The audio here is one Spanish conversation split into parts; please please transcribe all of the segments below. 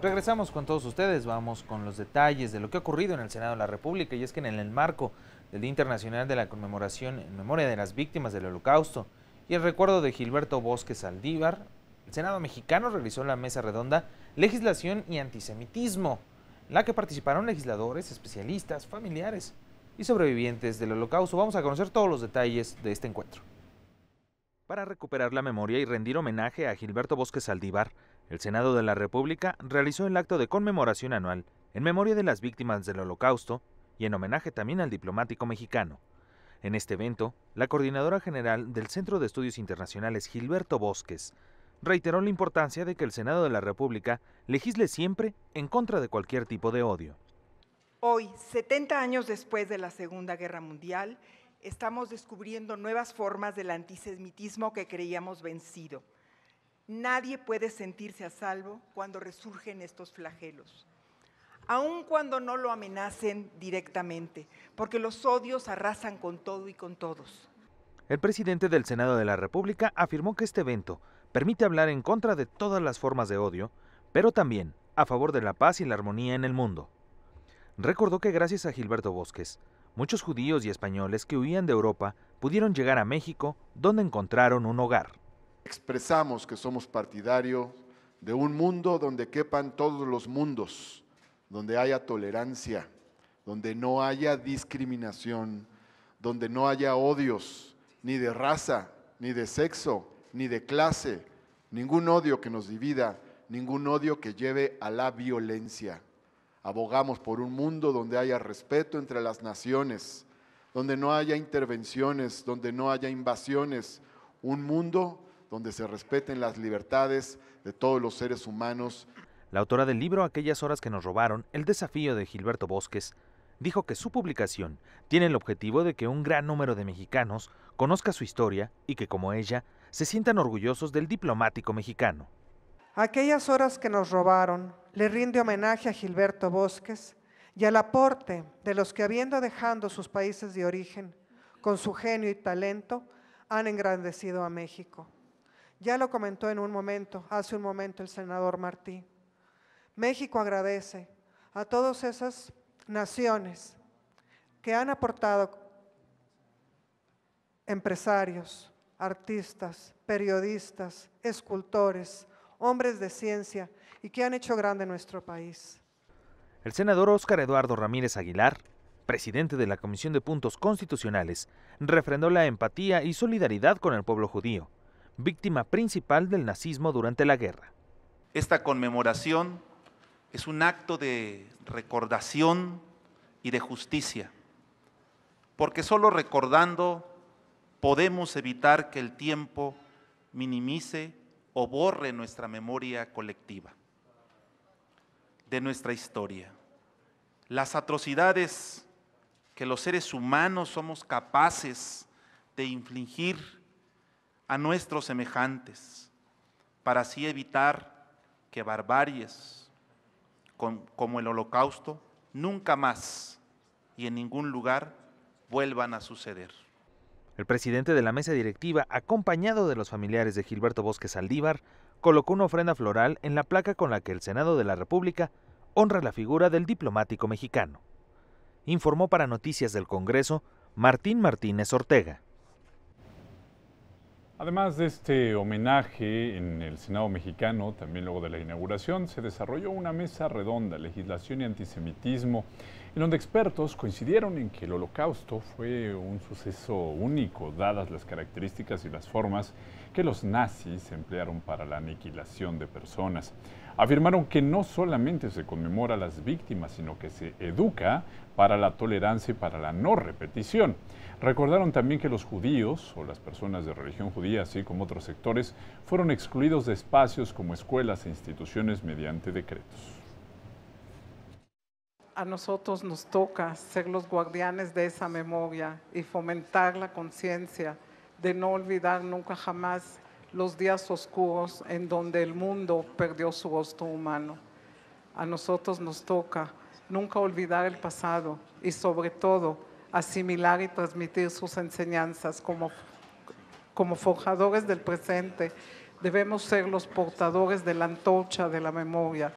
Regresamos con todos ustedes, vamos con los detalles de lo que ha ocurrido en el Senado de la República, y es que en el marco del Día Internacional de la Conmemoración en memoria de las víctimas del Holocausto y el recuerdo de Gilberto Bosques Saldívar, el Senado mexicano realizó la mesa redonda Legislación y Antisemitismo, en la que participaron legisladores, especialistas, familiares y sobrevivientes del Holocausto. Vamos a conocer todos los detalles de este encuentro. Para recuperar la memoria y rendir homenaje a Gilberto Bosques Saldívar, el Senado de la República realizó el acto de conmemoración anual en memoria de las víctimas del Holocausto y en homenaje también al diplomático mexicano. En este evento, la coordinadora general del Centro de Estudios Internacionales, Gilberto Bosques, reiteró la importancia de que el Senado de la República legisle siempre en contra de cualquier tipo de odio. Hoy, 70 años después de la Segunda Guerra Mundial, estamos descubriendo nuevas formas del antisemitismo que creíamos vencido. Nadie puede sentirse a salvo cuando resurgen estos flagelos, aun cuando no lo amenacen directamente, porque los odios arrasan con todo y con todos. El presidente del Senado de la República afirmó que este evento permite hablar en contra de todas las formas de odio, pero también a favor de la paz y la armonía en el mundo. Recordó que gracias a Gilberto Bosques, muchos judíos y españoles que huían de Europa pudieron llegar a México, donde encontraron un hogar. Expresamos que somos partidarios de un mundo donde quepan todos los mundos, donde haya tolerancia, donde no haya discriminación, donde no haya odios, ni de raza, ni de sexo, ni de clase, ningún odio que nos divida, ningún odio que lleve a la violencia. Abogamos por un mundo donde haya respeto entre las naciones, donde no haya intervenciones, donde no haya invasiones, un mundo donde se respeten las libertades de todos los seres humanos. La autora del libro Aquellas horas que nos robaron, el desafío de Gilberto Bosques, dijo que su publicación tiene el objetivo de que un gran número de mexicanos conozca su historia y que, como ella, se sientan orgullosos del diplomático mexicano. Aquellas horas que nos robaron le rinde homenaje a Gilberto Bosques y al aporte de los que, habiendo dejado sus países de origen, con su genio y talento, han engrandecido a México. Ya lo comentó hace un momento el senador Martí. México agradece a todas esas naciones que han aportado empresarios, artistas, periodistas, escultores, hombres de ciencia y que han hecho grande nuestro país. El senador Óscar Eduardo Ramírez Aguilar, presidente de la Comisión de Puntos Constitucionales, refrendó la empatía y solidaridad con el pueblo judío, víctima principal del nazismo durante la guerra. Esta conmemoración es un acto de recordación y de justicia, porque solo recordando podemos evitar que el tiempo minimice o borre nuestra memoria colectiva de nuestra historia. Las atrocidades que los seres humanos somos capaces de infligir a nuestros semejantes, para así evitar que barbaries como el Holocausto nunca más y en ningún lugar vuelvan a suceder. El presidente de la mesa directiva, acompañado de los familiares de Gilberto Bosques Saldívar, colocó una ofrenda floral en la placa con la que el Senado de la República honra la figura del diplomático mexicano. Informó para Noticias del Congreso Martín Martínez Ortega. Además de este homenaje en el Senado mexicano, también luego de la inauguración, se desarrolló una mesa redonda, Legislación y Antisemitismo, en donde expertos coincidieron en que el Holocausto fue un suceso único, dadas las características y las formas que los nazis emplearon para la aniquilación de personas. Afirmaron que no solamente se conmemora a las víctimas, sino que se educa para la tolerancia y para la no repetición. Recordaron también que los judíos o las personas de religión judía, así como otros sectores, fueron excluidos de espacios como escuelas e instituciones mediante decretos. A nosotros nos toca ser los guardianes de esa memoria y fomentar la conciencia de no olvidar nunca jamás los días oscuros en donde el mundo perdió su rostro humano. A nosotros nos toca nunca olvidar el pasado y sobre todo asimilar y transmitir sus enseñanzas. Como forjadores del presente, debemos ser los portadores de la antorcha de la memoria.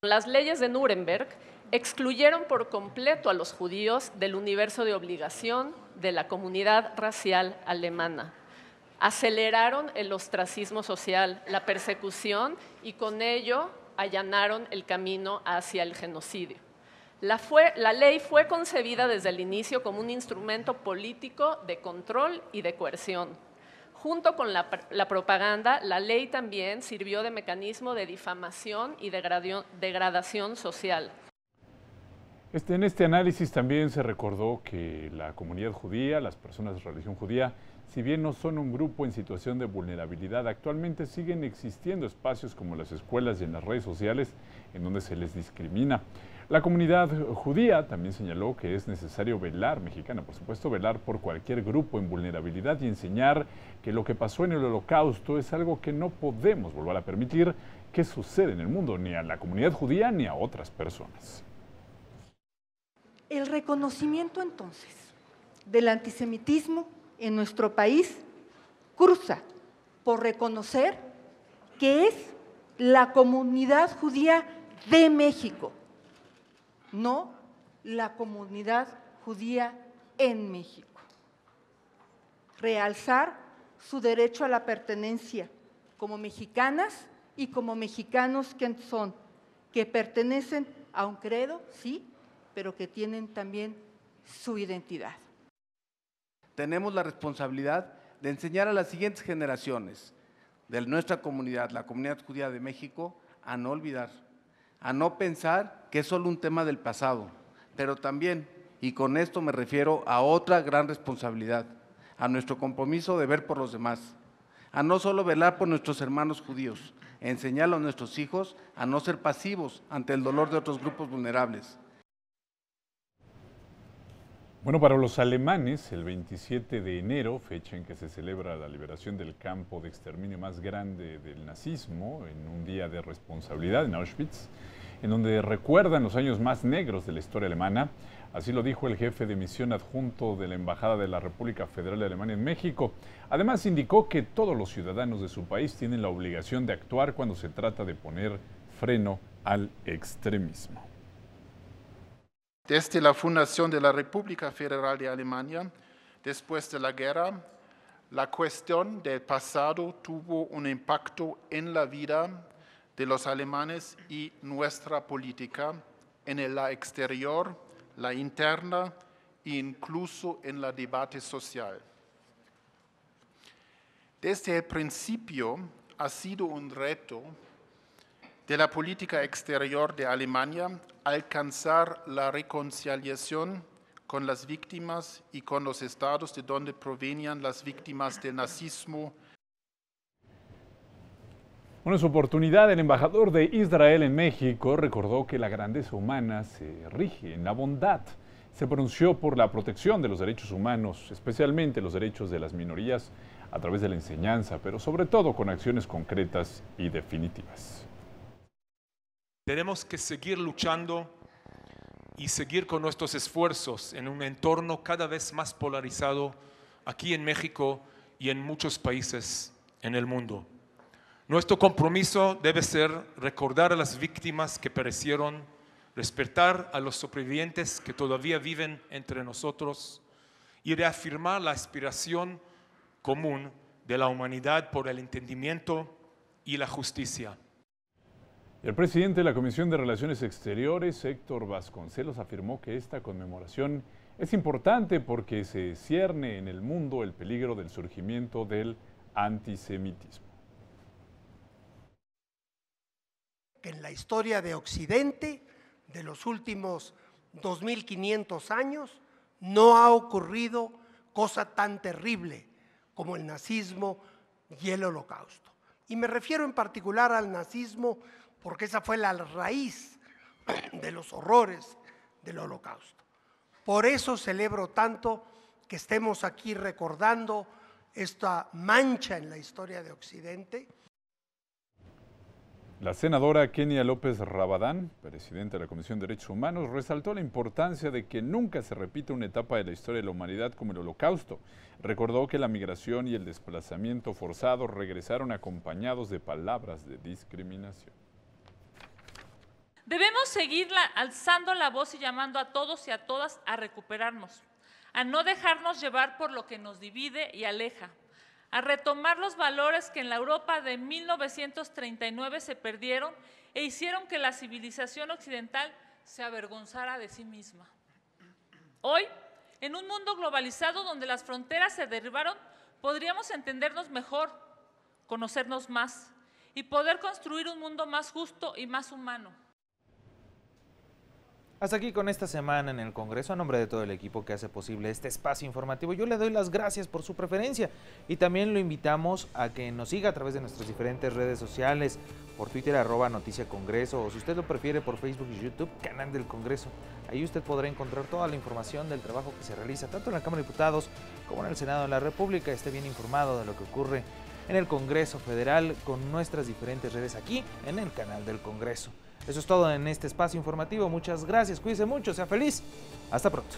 Las leyes de Nuremberg excluyeron por completo a los judíos del universo de obligación de la comunidad racial alemana. Aceleraron el ostracismo social, la persecución y con ello allanaron el camino hacia el genocidio. La ley fue concebida desde el inicio como un instrumento político de control y de coerción. Junto con la propaganda, la ley también sirvió de mecanismo de difamación y degradación social. En este análisis también se recordó que la comunidad judía, las personas de religión judía, si bien no son un grupo en situación de vulnerabilidad, actualmente siguen existiendo espacios como las escuelas y en las redes sociales en donde se les discrimina. La comunidad judía también señaló que es necesario velar, mexicana por supuesto, velar por cualquier grupo en vulnerabilidad y enseñar que lo que pasó en el Holocausto es algo que no podemos volver a permitir que suceda en el mundo, ni a la comunidad judía ni a otras personas. El reconocimiento entonces del antisemitismo en nuestro país cruza por reconocer que es la comunidad judía de México, no la comunidad judía en México. Realzar su derecho a la pertenencia como mexicanas y como mexicanos que son, que pertenecen a un credo, sí, pero que tienen también su identidad. Tenemos la responsabilidad de enseñar a las siguientes generaciones de nuestra comunidad, la comunidad judía de México, a no olvidar, a no pensar que es solo un tema del pasado, pero también, y con esto me refiero a otra gran responsabilidad, a nuestro compromiso de ver por los demás, a no solo velar por nuestros hermanos judíos, enseñar a nuestros hijos a no ser pasivos ante el dolor de otros grupos vulnerables. Bueno, para los alemanes, el 27 de enero, fecha en que se celebra la liberación del campo de exterminio más grande del nazismo, en un día de responsabilidad en Auschwitz, en donde recuerdan los años más negros de la historia alemana. Así lo dijo el jefe de misión adjunto de la Embajada de la República Federal de Alemania en México. Además, indicó que todos los ciudadanos de su país tienen la obligación de actuar cuando se trata de poner freno al extremismo. Desde la fundación de la República Federal de Alemania, después de la guerra, la cuestión del pasado tuvo un impacto en la vida de los alemanes y nuestra política, en la exterior, la interna e incluso en el debate social. Desde el principio ha sido un reto de la política exterior de Alemania alcanzar la reconciliación con las víctimas y con los estados de donde provenían las víctimas del nazismo. Bueno, en su oportunidad, el embajador de Israel en México recordó que la grandeza humana se rige en la bondad. Se pronunció por la protección de los derechos humanos, especialmente los derechos de las minorías, a través de la enseñanza, pero sobre todo con acciones concretas y definitivas. Tenemos que seguir luchando y seguir con nuestros esfuerzos en un entorno cada vez más polarizado aquí en México y en muchos países en el mundo. Nuestro compromiso debe ser recordar a las víctimas que perecieron, respetar a los sobrevivientes que todavía viven entre nosotros y reafirmar la aspiración común de la humanidad por el entendimiento y la justicia. El presidente de la Comisión de Relaciones Exteriores, Héctor Vasconcelos, afirmó que esta conmemoración es importante porque se cierne en el mundo el peligro del surgimiento del antisemitismo. En la historia de Occidente, de los últimos 2500 años, no ha ocurrido cosa tan terrible como el nazismo y el Holocausto. Y me refiero en particular al nazismo porque esa fue la raíz de los horrores del Holocausto. Por eso celebro tanto que estemos aquí recordando esta mancha en la historia de Occidente. La senadora Kenia López Rabadán, presidenta de la Comisión de Derechos Humanos, resaltó la importancia de que nunca se repita una etapa de la historia de la humanidad como el Holocausto. Recordó que la migración y el desplazamiento forzado regresaron acompañados de palabras de discriminación. Debemos seguir alzando la voz y llamando a todos y a todas a recuperarnos, a no dejarnos llevar por lo que nos divide y aleja, a retomar los valores que en la Europa de 1939 se perdieron e hicieron que la civilización occidental se avergonzara de sí misma. Hoy, en un mundo globalizado donde las fronteras se derribaron, podríamos entendernos mejor, conocernos más y poder construir un mundo más justo y más humano. Hasta aquí con esta semana en el Congreso. A nombre de todo el equipo que hace posible este espacio informativo, yo le doy las gracias por su preferencia y también lo invitamos a que nos siga a través de nuestras diferentes redes sociales, por Twitter @NoticiaCongreso, o si usted lo prefiere por Facebook y YouTube, Canal del Congreso. Ahí usted podrá encontrar toda la información del trabajo que se realiza tanto en la Cámara de Diputados como en el Senado de la República. Esté bien informado de lo que ocurre en el Congreso Federal con nuestras diferentes redes aquí en el Canal del Congreso. Eso es todo en este espacio informativo. Muchas gracias, cuídese mucho, sea feliz. Hasta pronto.